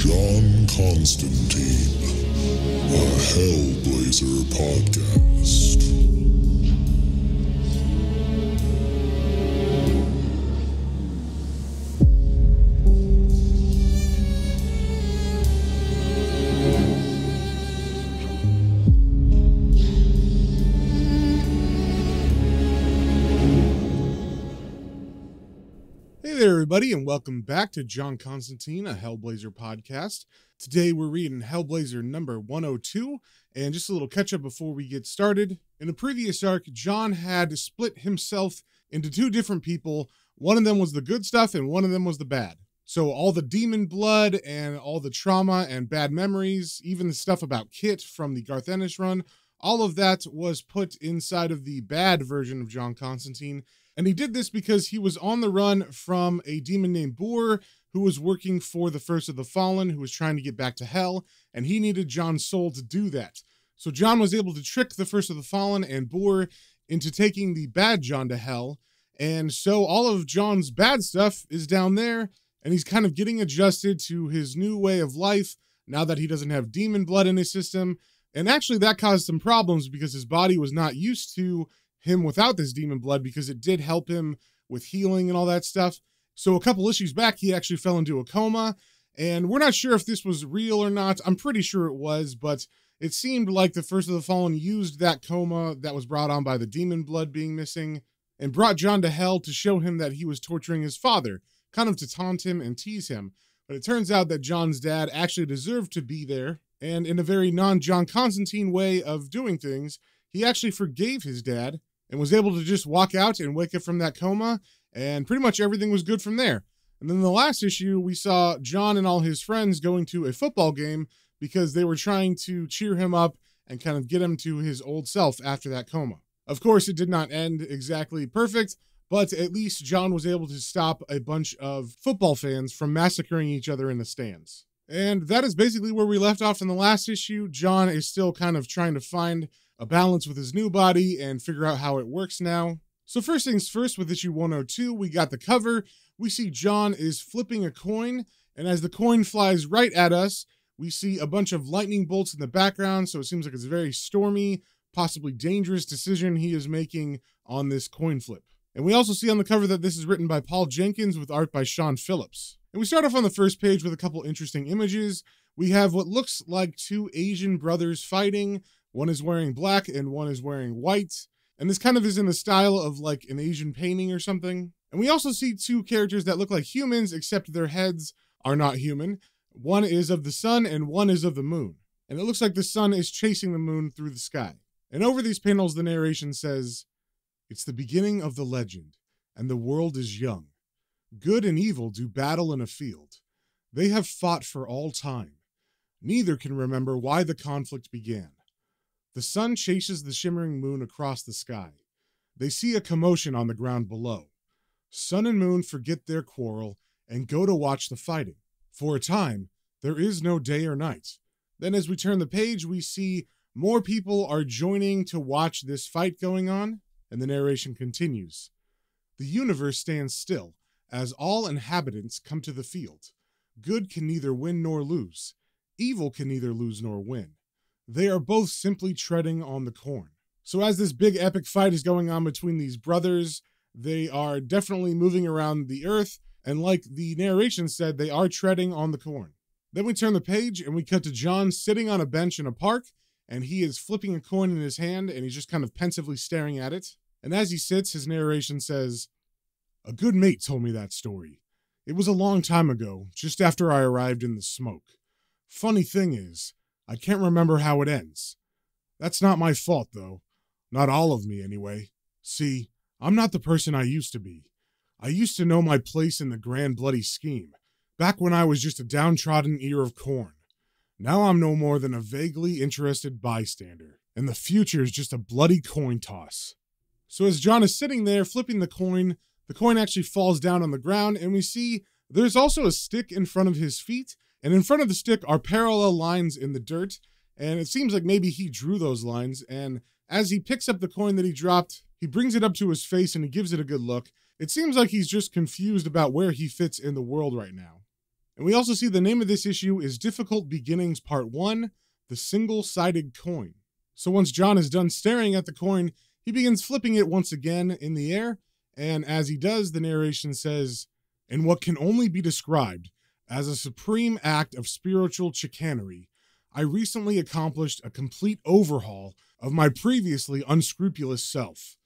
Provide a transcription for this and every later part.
John Constantine, a Hellblazer podcast. Hey there, everybody, and welcome back to John Constantine, a Hellblazer podcast. Today we're reading Hellblazer number 102, and just a little catch-up before we get started. In the previous arc, John had split himself into two different people. One of them was the good stuff, and one of them was the bad. So all the demon blood and all the trauma and bad memories, even the stuff about Kit from the Garth Ennis run, all of that was put inside of the bad version of John Constantine. And he did this because he was on the run from a demon named Boor, who was working for the First of the Fallen, who was trying to get back to Hell, and he needed John's soul to do that. So John was able to trick the First of the Fallen and Boor into taking the bad John to Hell, and so all of John's bad stuff is down there, and he's kind of getting adjusted to his new way of life now that he doesn't have demon blood in his system. And actually that caused some problems because his body was not used to him without this demon blood, because it did help him with healing and all that stuff. So a couple issues back, he actually fell into a coma, and we're not sure if this was real or not. I'm pretty sure it was, but it seemed like the First of the Fallen used that coma that was brought on by the demon blood being missing and brought John to Hell to show him that he was torturing his father, kind of to taunt him and tease him. But it turns out that John's dad actually deserved to be there, and in a very non-John Constantine way of doing things, he actually forgave his dad and was able to just walk out and wake up from that coma, and pretty much everything was good from there. And then the last issue, we saw John and all his friends going to a football game because they were trying to cheer him up and kind of get him to his old self after that coma. Of course, it did not end exactly perfect, but at least John was able to stop a bunch of football fans from massacring each other in the stands. And that is basically where we left off in the last issue. John is still kind of trying to find a balance with his new body and figure out how it works now. So first things first, with issue 102, we got the cover. We see John is flipping a coin, and as the coin flies right at us, we see a bunch of lightning bolts in the background, so it seems like it's a very stormy, possibly dangerous decision he is making on this coin flip. And we also see on the cover that this is written by Paul Jenkins with art by Sean Phillips. And we start off on the first page with a couple interesting images. We have what looks like two Asian brothers fighting. One is wearing black and one is wearing white. And this kind of is in the style of like an Asian painting or something. And we also see two characters that look like humans, except their heads are not human. One is of the sun and one is of the moon. And it looks like the sun is chasing the moon through the sky. And over these panels, the narration says, "It's the beginning of the legend, and the world is young. Good and evil do battle in a field. They have fought for all time. Neither can remember why the conflict began. The sun chases the shimmering moon across the sky. They see a commotion on the ground below. Sun and moon forget their quarrel and go to watch the fighting. For a time, there is no day or night." Then as we turn the page, we see more people are joining to watch this fight going on, and the narration continues. "The universe stands still as all inhabitants come to the field. Good can neither win nor lose. Evil can neither lose nor win. They are both simply treading on the corn." So as this big epic fight is going on between these brothers, they are definitely moving around the earth, and like the narration said, they are treading on the corn. Then we turn the page and we cut to John sitting on a bench in a park, and he is flipping a coin in his hand, and he's just kind of pensively staring at it. And as he sits, his narration says, "A good mate told me that story. It was a long time ago, just after I arrived in the smoke. Funny thing is, I can't remember how it ends. That's not my fault, though. Not all of me, anyway. See, I'm not the person I used to be. I used to know my place in the grand bloody scheme, back when I was just a downtrodden ear of corn. Now I'm no more than a vaguely interested bystander, and the future is just a bloody coin toss." So as John is sitting there flipping the coin actually falls down on the ground, and we see there's also a stick in front of his feet, and in front of the stick are parallel lines in the dirt, and it seems like maybe he drew those lines, and as he picks up the coin that he dropped, he brings it up to his face and he gives it a good look. It seems like he's just confused about where he fits in the world right now. And we also see the name of this issue is Difficult Beginnings Part 1, The Single-Sided Coin. So once John is done staring at the coin, he begins flipping it once again in the air, and as he does, the narration says, "In what can only be described as a supreme act of spiritual chicanery, I recently accomplished a complete overhaul of my previously unscrupulous self.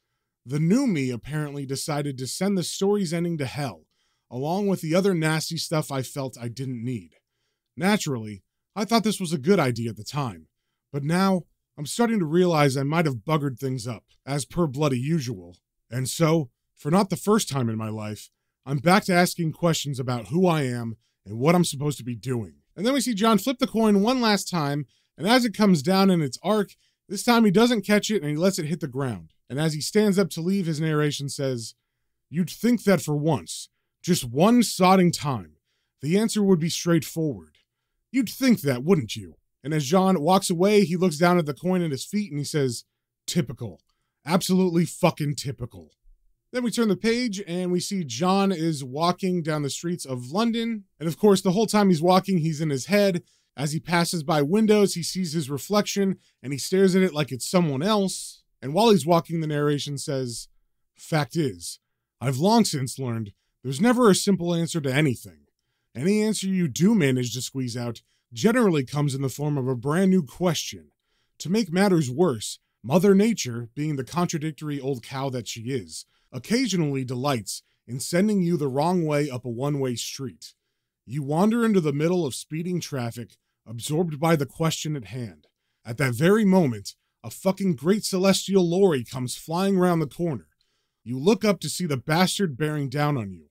The new me apparently decided to send the story's ending to hell, along with the other nasty stuff I felt I didn't need. Naturally, I thought this was a good idea at the time, but now I'm starting to realize I might have buggered things up, as per bloody usual. And so, for not the first time in my life, I'm back to asking questions about who I am and what I'm supposed to be doing." And then we see John flip the coin one last time, and as it comes down in its arc, this time he doesn't catch it and he lets it hit the ground. And as he stands up to leave, his narration says, "You'd think that for once, just one sodding time, the answer would be straightforward. You'd think that, wouldn't you?" And as John walks away, he looks down at the coin at his feet and he says, "Typical. Absolutely fucking typical." Then we turn the page and we see John is walking down the streets of London. And of course, the whole time he's walking, he's in his head. As he passes by windows, he sees his reflection and he stares at it like it's someone else. And while he's walking, the narration says, "Fact is, I've long since learned there's never a simple answer to anything. Any answer you do manage to squeeze out generally comes in the form of a brand new question. To make matters worse, Mother Nature, being the contradictory old cow that she is, occasionally delights in sending you the wrong way up a one-way street. You wander into the middle of speeding traffic, absorbed by the question at hand. At that very moment, a fucking great celestial lorry comes flying round the corner. You look up to see the bastard bearing down on you.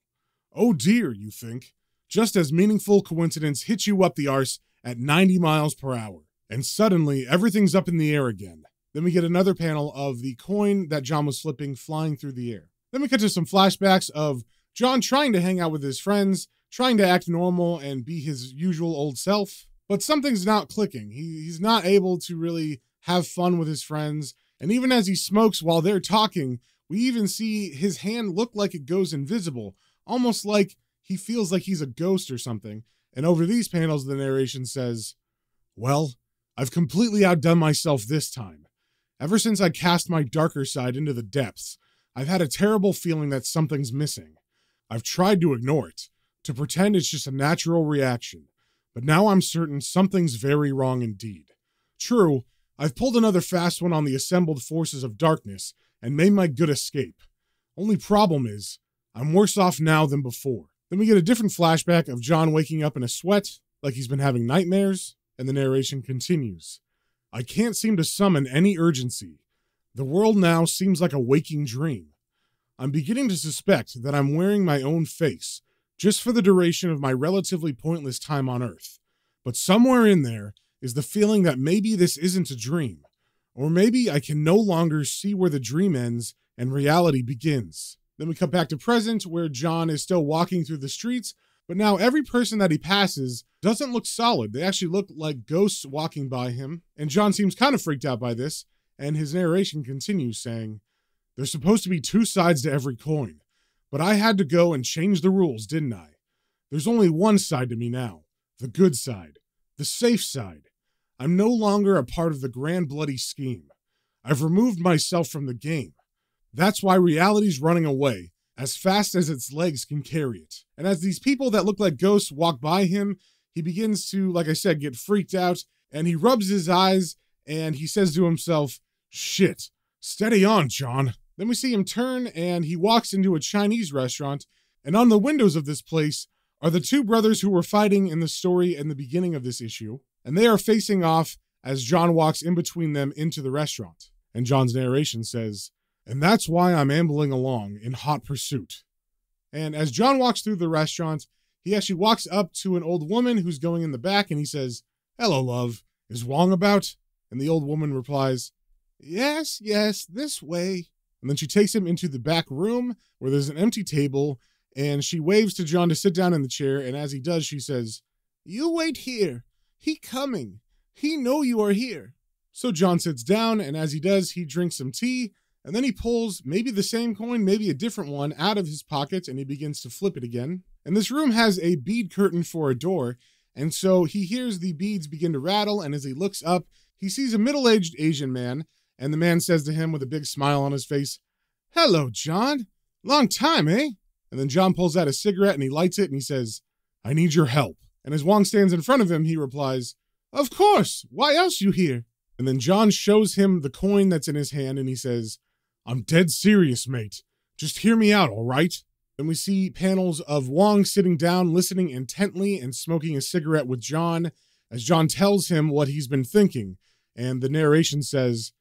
Oh dear, you think. Just as meaningful coincidence hits you up the arse at 90 miles per hour. And suddenly, everything's up in the air again. Then we get another panel of the coin that John was flipping flying through the air. Then we cut to some flashbacks of John trying to hang out with his friends, trying to act normal and be his usual old self. But something's not clicking. He's not able to really have fun with his friends. And even as he smokes while they're talking, we even see his hand look like it goes invisible, almost like he feels like he's a ghost or something. And over these panels, the narration says, "Well, I've completely outdone myself this time. Ever since I cast my darker side into the depths, I've had a terrible feeling that something's missing. I've tried to ignore it, to pretend it's just a natural reaction, but now I'm certain something's very wrong indeed. True, I've pulled another fast one on the assembled forces of darkness and made my good escape. Only problem is, I'm worse off now than before." Then we get a different flashback of John waking up in a sweat, like he's been having nightmares, and the narration continues. "I can't seem to summon any urgency. The world now seems like a waking dream. I'm beginning to suspect that I'm wearing my own face, just for the duration of my relatively pointless time on Earth. But somewhere in there is the feeling that maybe this isn't a dream, or maybe I can no longer see where the dream ends and reality begins." Then we cut back to present, where John is still walking through the streets, but now every person that he passes doesn't look solid. They actually look like ghosts walking by him, and John seems kind of freaked out by this, and his narration continues saying, "There's supposed to be two sides to every coin, but I had to go and change the rules, didn't I? There's only one side to me now, the good side, the safe side. I'm no longer a part of the grand bloody scheme. I've removed myself from the game. That's why reality's running away, as fast as its legs can carry it." And as these people that look like ghosts walk by him, he begins to, like I said, get freaked out, and he rubs his eyes, and he says to himself, "Shit, steady on, John." Then we see him turn, and he walks into a Chinese restaurant, and on the windows of this place are the two brothers who were fighting in the story in the beginning of this issue, and they are facing off as John walks in between them into the restaurant. And John's narration says, "And that's why I'm ambling along in hot pursuit." And as John walks through the restaurant, he actually walks up to an old woman who's going in the back, and he says, "Hello, love. Is Wong about?" And the old woman replies, Yes, this way." And then she takes him into the back room where there's an empty table, and she waves to John to sit down in the chair, and as he does, she says, "You wait here. He coming. He know you are here." So John sits down, and as he does, he drinks some tea, and then he pulls maybe the same coin, maybe a different one, out of his pocket, and he begins to flip it again. And this room has a bead curtain for a door, and so he hears the beads begin to rattle, and as he looks up, he sees a middle-aged Asian man, and the man says to him with a big smile on his face, "Hello, John. Long time, eh?" And then John pulls out a cigarette and he lights it and he says, "I need your help." And as Wong stands in front of him, he replies, "Of course. Why else you here?" And then John shows him the coin that's in his hand and he says, "I'm dead serious, mate. Just hear me out, all right?" Then we see panels of Wong sitting down, listening intently and smoking a cigarette with John as John tells him what he's been thinking. And the narration says,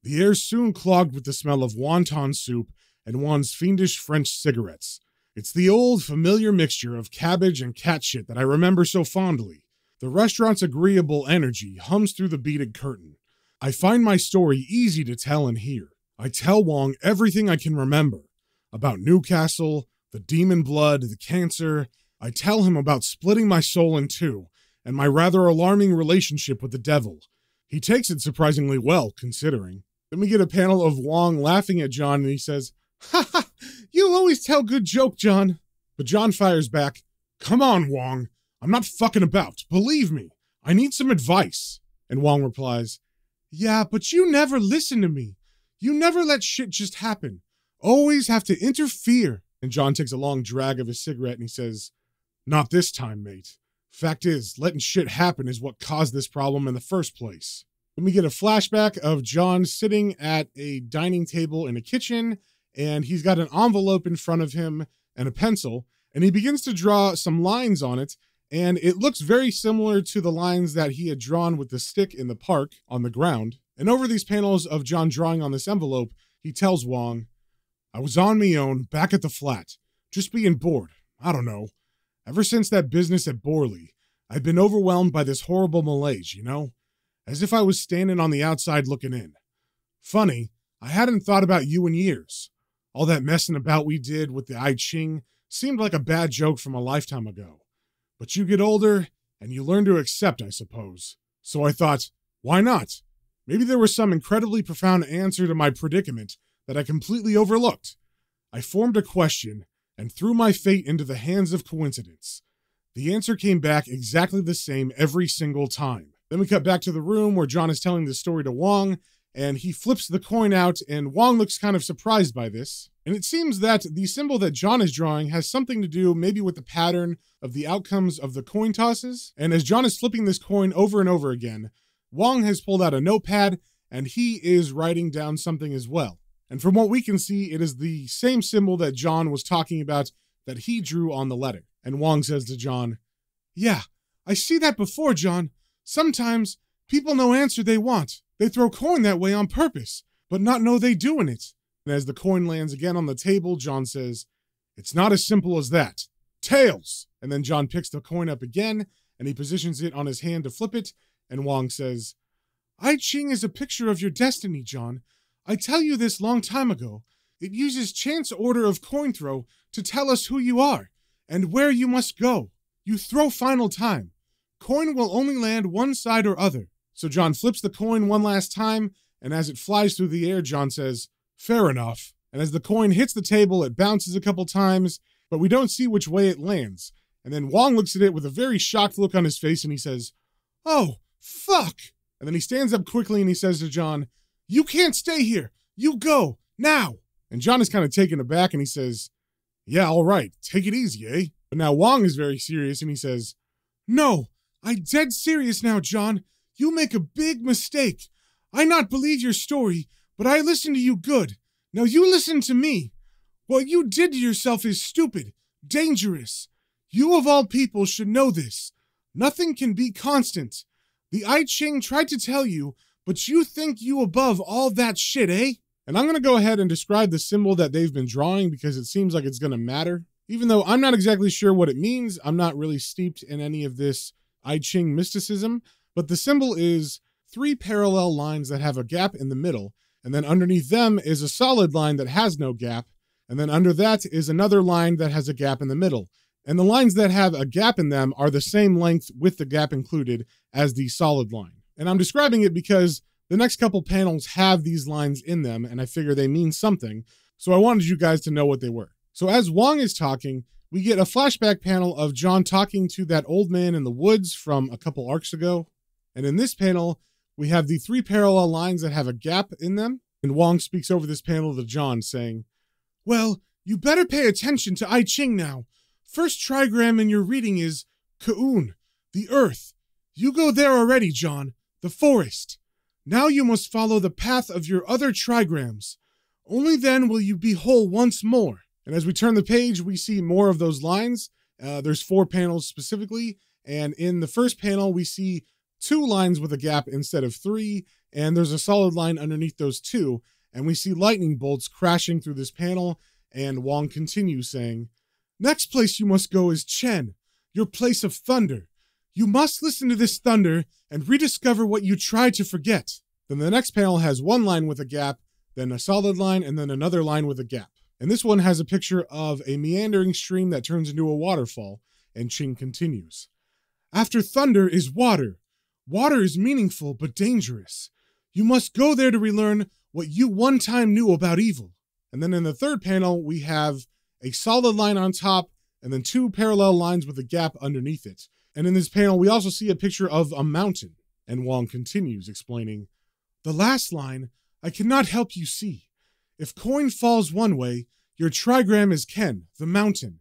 "The air soon clogged with the smell of wonton soup and Juan's fiendish French cigarettes. It's the old familiar mixture of cabbage and cat shit that I remember so fondly. The restaurant's agreeable energy hums through the beaded curtain. I find my story easy to tell and hear. I tell Wong everything I can remember. About Newcastle, the demon blood, the cancer. I tell him about splitting my soul in two, and my rather alarming relationship with the devil. He takes it surprisingly well, considering." Then we get a panel of Wong laughing at John, and he says, "Ha ha, you always tell good joke, John." But John fires back, "Come on, Wong. I'm not fucking about. Believe me. I need some advice." And Wong replies, "Yeah, but you never listen to me. You never let shit just happen. Always have to interfere." And John takes a long drag of his cigarette and he says, "Not this time, mate. Fact is, letting shit happen is what caused this problem in the first place." Then we get a flashback of John sitting at a dining table in a kitchen, and he's got an envelope in front of him and a pencil, and he begins to draw some lines on it, and it looks very similar to the lines that he had drawn with the stick in the park on the ground. And over these panels of John drawing on this envelope, he tells Wong, "I was on me own, back at the flat, just being bored. I don't know. Ever since that business at Borley, I'd been overwhelmed by this horrible malaise, you know? As if I was standing on the outside looking in. Funny, I hadn't thought about you in years. All that messing about we did with the I Ching seemed like a bad joke from a lifetime ago. But you get older, and you learn to accept, I suppose. So I thought, why not? Maybe there was some incredibly profound answer to my predicament that I completely overlooked. I formed a question and threw my fate into the hands of coincidence. The answer came back exactly the same every single time." Then we cut back to the room where John is telling the story to Wong, and he flips the coin out, and Wong looks kind of surprised by this. And it seems that the symbol that John is drawing has something to do maybe with the pattern of the outcomes of the coin tosses. And as John is flipping this coin over and over again, Wong has pulled out a notepad, and he is writing down something as well. And from what we can see, it is the same symbol that John was talking about that he drew on the letter. And Wong says to John, "Yeah, I see that before, John. Sometimes people no answer they want. They throw coin that way on purpose, but not know they doing it." And as the coin lands again on the table, John says, "It's not as simple as that. Tails!" And then John picks the coin up again, and he positions it on his hand to flip it, and Wong says, "I Ching is a picture of your destiny, John. I tell you this long time ago. It uses chance order of coin throw to tell us who you are, and where you must go. You throw final time. Coin will only land one side or other." So John flips the coin one last time, and as it flies through the air, John says, "Fair enough." And as the coin hits the table, it bounces a couple times, but we don't see which way it lands. And then Wong looks at it with a very shocked look on his face, and he says, "Oh, fuck." And then he stands up quickly, and he says to John, "You can't stay here. You go, now." And John is kind of taken aback, and he says, "Yeah, all right. Take it easy, eh?" But now Wong is very serious, and he says, "No, I dead serious now, John. You make a big mistake. I not believe your story, but I listen to you good. Now you listen to me. What you did to yourself is stupid, dangerous. You of all people should know this. Nothing can be constant. The I Ching tried to tell you, but you think you above all that shit, eh?" And I'm going to go ahead and describe the symbol that they've been drawing because it seems like it's going to matter. Even though I'm not exactly sure what it means, I'm not really steeped in any of this I Ching mysticism, but the symbol is 3 parallel lines that have a gap in the middle, and then underneath them is a solid line that has no gap, and then under that is another line that has a gap in the middle. And the lines that have a gap in them are the same length with the gap included as the solid line. And I'm describing it because the next couple panels have these lines in them, and I figure they mean something, so I wanted you guys to know what they were. So as Wong is talking, we get a flashback panel of John talking to that old man in the woods from a couple arcs ago. And in this panel, we have the 3 parallel lines that have a gap in them. And Wong speaks over this panel to John, saying, "Well, you better pay attention to I Ching now. First trigram in your reading is K'un, the earth. You go there already, John, the forest. Now you must follow the path of your other trigrams. Only then will you be whole once more." And as we turn the page, we see more of those lines. There's 4 panels specifically. And in the first panel, we see 2 lines with a gap instead of 3. And there's a solid line underneath those 2. And we see lightning bolts crashing through this panel. And Wong continues saying, "Next place you must go is Chen, your place of thunder. You must listen to this thunder and rediscover what you tried to forget." Then the next panel has 1 line with a gap, then a solid line, and then another line with a gap. And this one has a picture of a meandering stream that turns into a waterfall, and Ching continues. "After thunder is water. Water is meaningful but dangerous. You must go there to relearn what you one time knew about evil." And then in the third panel, we have a solid line on top, and then 2 parallel lines with a gap underneath it. And in this panel, we also see a picture of a mountain. And Wong continues, explaining, "The last line, I cannot help you see. If coin falls one way, your trigram is Ken, the mountain.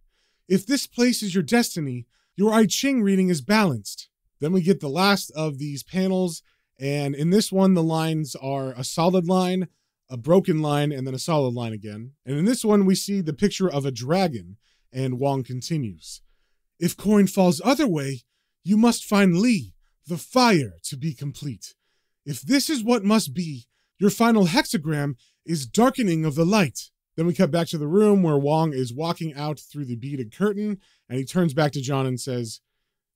If this place is your destiny, your I Ching reading is balanced." Then we get the last of these panels, and in this one, the lines are a solid line, a broken line, and then a solid line again. And in this one, we see the picture of a dragon, and Wong continues. "If coin falls other way, you must find Li, the fire, to be complete. If this is what must be, your final hexagram is darkening of the light." Then we cut back to the room where Wong is walking out through the beaded curtain, and he turns back to John and says,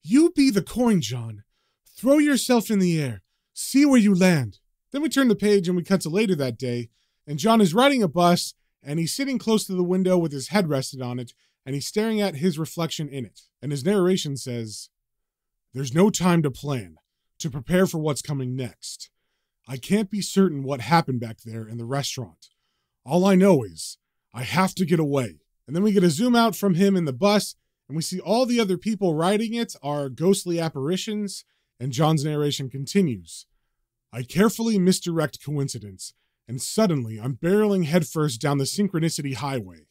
"You be the coin, John. Throw yourself in the air. See where you land." Then we turn the page and we cut to later that day, and John is riding a bus, and he's sitting close to the window with his head rested on it, and he's staring at his reflection in it. And his narration says, "There's no time to plan, to prepare for what's coming next. I can't be certain what happened back there in the restaurant. All I know is, I have to get away." And then we get a zoom out from him in the bus, and we see all the other people riding it are ghostly apparitions, and John's narration continues. "I carefully misdirect coincidence, and suddenly I'm barreling headfirst down the synchronicity highway.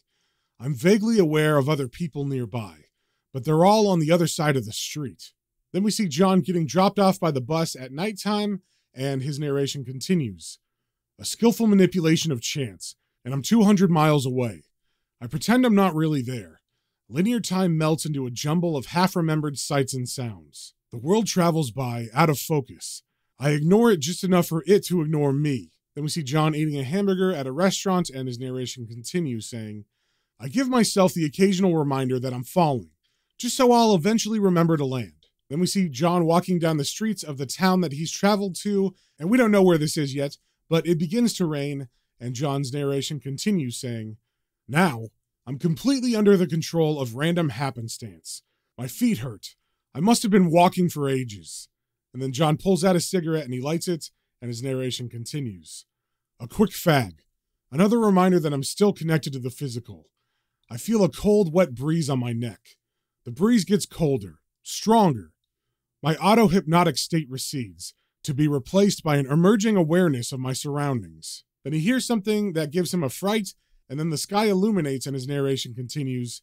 I'm vaguely aware of other people nearby, but they're all on the other side of the street." Then we see John getting dropped off by the bus at nighttime, and his narration continues. "A skillful manipulation of chance, and I'm 200 miles away. I pretend I'm not really there. Linear time melts into a jumble of half-remembered sights and sounds. The world travels by, out of focus. I ignore it just enough for it to ignore me." Then we see John eating a hamburger at a restaurant, and his narration continues, saying, "I give myself the occasional reminder that I'm falling, just so I'll eventually remember to land." Then we see John walking down the streets of the town that he's traveled to, and we don't know where this is yet, but it begins to rain, and John's narration continues saying, "Now, I'm completely under the control of random happenstance. My feet hurt. I must have been walking for ages." And then John pulls out a cigarette and he lights it, and his narration continues. "A quick fag. Another reminder that I'm still connected to the physical. I feel a cold, wet breeze on my neck. The breeze gets colder, stronger. My auto-hypnotic state recedes, to be replaced by an emerging awareness of my surroundings." Then he hears something that gives him a fright, and then the sky illuminates and his narration continues.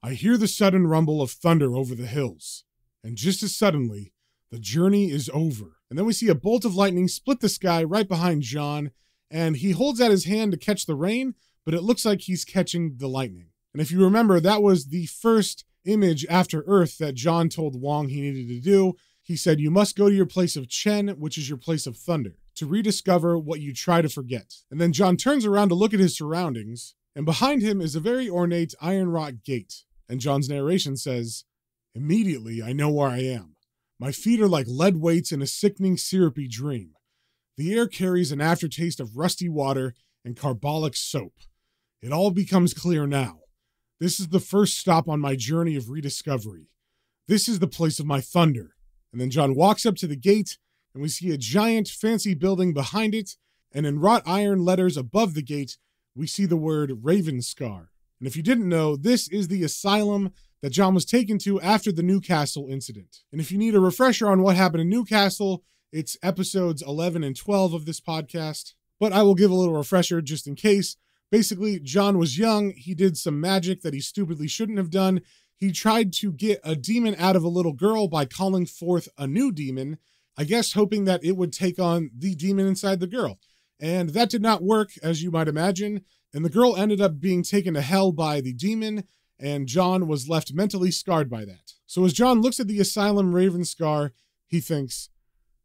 "I hear the sudden rumble of thunder over the hills, and just as suddenly, the journey is over." And then we see a bolt of lightning split the sky right behind John, and he holds out his hand to catch the rain, but it looks like he's catching the lightning. And if you remember, that was the first image after Earth that John told Wong he needed to do. He said, "You must go to your place of Chen, which is your place of thunder, to rediscover what you try to forget." And then John turns around to look at his surroundings, and behind him is a very ornate iron wrought gate. And John's narration says, "Immediately I know where I am. My feet are like lead weights in a sickening syrupy dream. The air carries an aftertaste of rusty water and carbolic soap. It all becomes clear now. This is the first stop on my journey of rediscovery. This is the place of my thunder." And then John walks up to the gate, and we see a giant, fancy building behind it, and in wrought iron letters above the gate, we see the word Ravenscar. And if you didn't know, this is the asylum that John was taken to after the Newcastle incident. And if you need a refresher on what happened in Newcastle, it's episodes 11 and 12 of this podcast. But I will give a little refresher just in case. Basically, John was young. He did some magic that he stupidly shouldn't have done. He tried to get a demon out of a little girl by calling forth a new demon, I guess hoping that it would take on the demon inside the girl. And that did not work, as you might imagine. And the girl ended up being taken to hell by the demon, and John was left mentally scarred by that. So as John looks at the asylum Ravenscar, he thinks,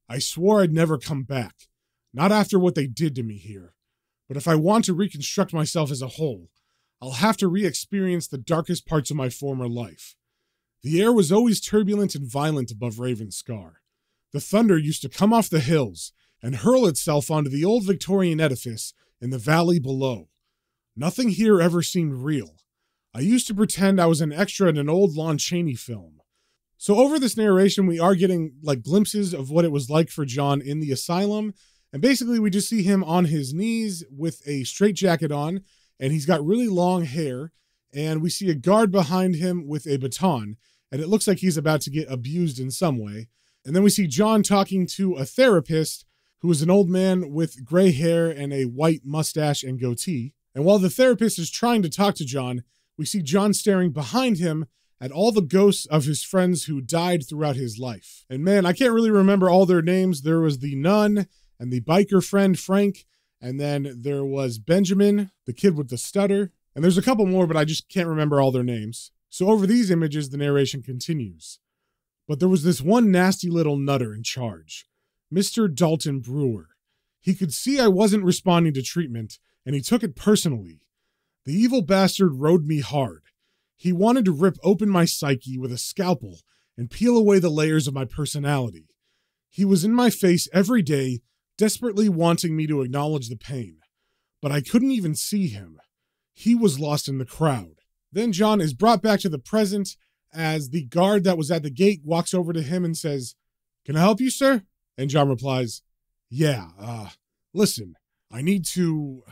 I swore I'd never come back. Not after what they did to me here. But if I want to reconstruct myself as a whole, I'll have to re-experience the darkest parts of my former life. The air was always turbulent and violent above Ravenscar. The thunder used to come off the hills and hurl itself onto the old Victorian edifice in the valley below. Nothing here ever seemed real. I used to pretend I was an extra in an old Lon Chaney film. So over this narration, we are getting glimpses of what it was like for John in the asylum. And basically we just see him on his knees with a straitjacket on, and he's got really long hair, and we see a guard behind him with a baton, and it looks like he's about to get abused in some way. And then we see John talking to a therapist who is an old man with gray hair and a white mustache and goatee. And while the therapist is trying to talk to John, we see John staring behind him at all the ghosts of his friends who died throughout his life. And man, I can't really remember all their names. There was the nun and the biker friend Frank, and then there was Benjamin, the kid with the stutter, and there's a couple more, but I just can't remember all their names. So over these images, the narration continues. But there was this one nasty little nutter in charge, Mr. Dalton Brewer. He could see I wasn't responding to treatment, and he took it personally. The evil bastard rode me hard. He wanted to rip open my psyche with a scalpel and peel away the layers of my personality. He was in my face every day, desperately wanting me to acknowledge the pain. But I couldn't even see him. He was lost in the crowd. Then John is brought back to the present as the guard that was at the gate walks over to him and says, "Can I help you, sir?" And John replies, "Yeah, listen, I need to...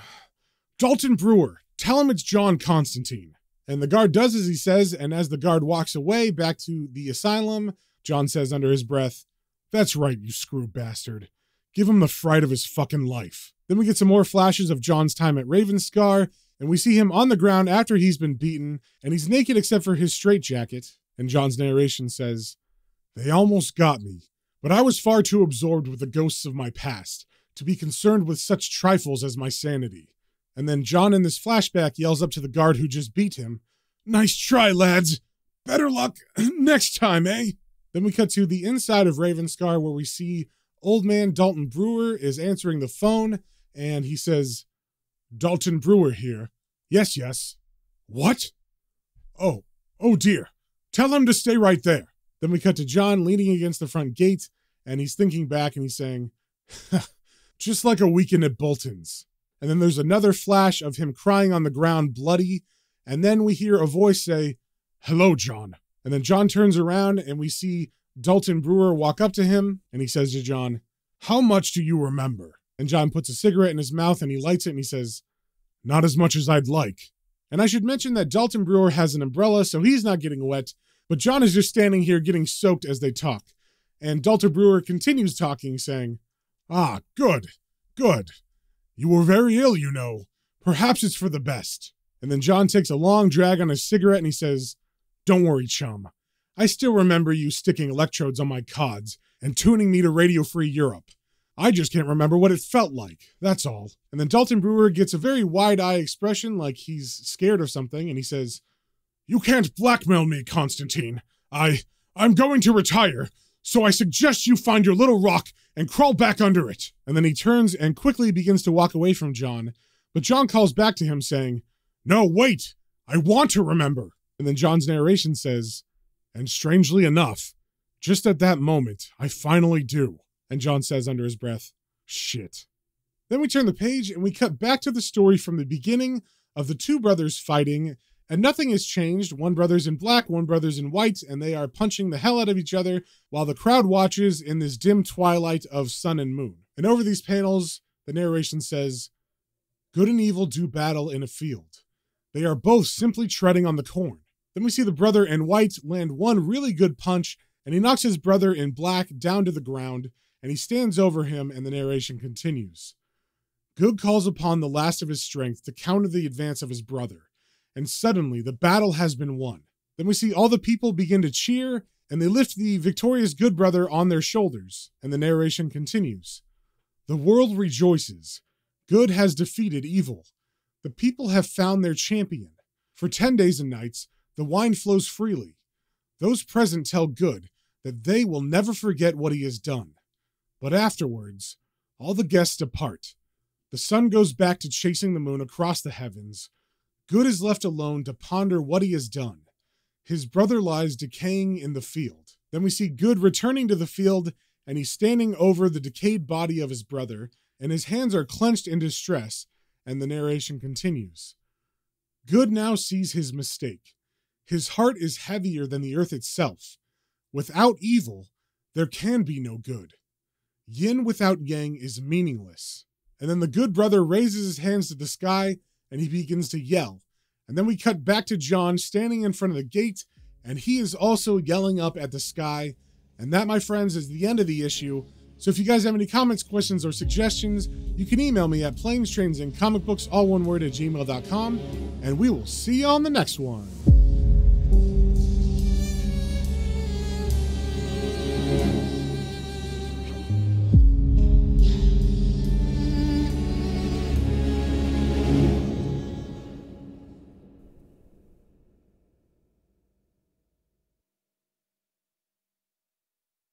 Dalton Brewer, tell him it's John Constantine." And the guard does as he says, and as the guard walks away back to the asylum, John says under his breath, "That's right, you screw bastard. Give him the fright of his fucking life." Then we get some more flashes of John's time at Ravenscar, and we see him on the ground after he's been beaten, and he's naked except for his straitjacket. And John's narration says, "They almost got me, but I was far too absorbed with the ghosts of my past to be concerned with such trifles as my sanity." And then John in this flashback yells up to the guard who just beat him, "Nice try, lads. Better luck next time, eh?" Then we cut to the inside of Ravenscar where we see old man Dalton Brewer is answering the phone, and he says, "Dalton Brewer here. Yes, yes. What? Oh dear. Tell him to stay right there." Then we cut to John leaning against the front gate, and he's thinking back and he's saying, "Just like a weekend at Bolton's." And then there's another flash of him crying on the ground, bloody, and then we hear a voice say, "Hello, John." And then John turns around and we see Dalton Brewer walk up to him, and he says to John, "How much do you remember?" And John puts a cigarette in his mouth and he lights it and he says, "Not as much as I'd like." And I should mention that Dalton Brewer has an umbrella, so he's not getting wet, but John is just standing here getting soaked as they talk. And Dalton Brewer continues talking, saying, "Ah, good. You were very ill, you know. Perhaps it's for the best." And then John takes a long drag on his cigarette and he says, "Don't worry, chum. I still remember you sticking electrodes on my cods and tuning me to Radio Free Europe. I just can't remember what it felt like, that's all." And then Dalton Brewer gets a very wide-eye expression like he's scared of something, and he says, "You can't blackmail me, Constantine. I'm going to retire, so I suggest you find your little rock and crawl back under it." And then he turns and quickly begins to walk away from John, but John calls back to him saying, "No, wait, I want to remember." And then John's narration says, "And strangely enough, just at that moment, I finally do." And John says under his breath, "Shit." Then we turn the page and we cut back to the story from the beginning of the two brothers fighting, and nothing has changed. One brother's in black, one brother's in white, and they are punching the hell out of each other while the crowd watches in this dim twilight of sun and moon. And over these panels, the narration says, "Good and evil do battle in a field. They are both simply treading on the corn. Then we see the brother in white land one really good punch, and he knocks his brother in black down to the ground, and he stands over him, and the narration continues. Good calls upon the last of his strength to counter the advance of his brother, and suddenly the battle has been won. Then we see all the people begin to cheer, and they lift the victorious good brother on their shoulders, and the narration continues. The world rejoices. Good has defeated evil. The people have found their champion. For 10 days and nights, the wine flows freely. Those present tell Good that they will never forget what he has done. But afterwards, all the guests depart. The sun goes back to chasing the moon across the heavens. Good is left alone to ponder what he has done. His brother lies decaying in the field. Then we see Good returning to the field, and he's standing over the decayed body of his brother, and his hands are clenched in distress, and the narration continues. Good now sees his mistake. His heart is heavier than the earth itself. Without evil, there can be no good. Yin without yang is meaningless. And then the good brother raises his hands to the sky, and he begins to yell. And then we cut back to John standing in front of the gate, and he is also yelling up at the sky. And that, my friends, is the end of the issue. So if you guys have any comments, questions, or suggestions, you can email me at planestrains and comicbooks, all one word, @gmail.com, and we will see you on the next one.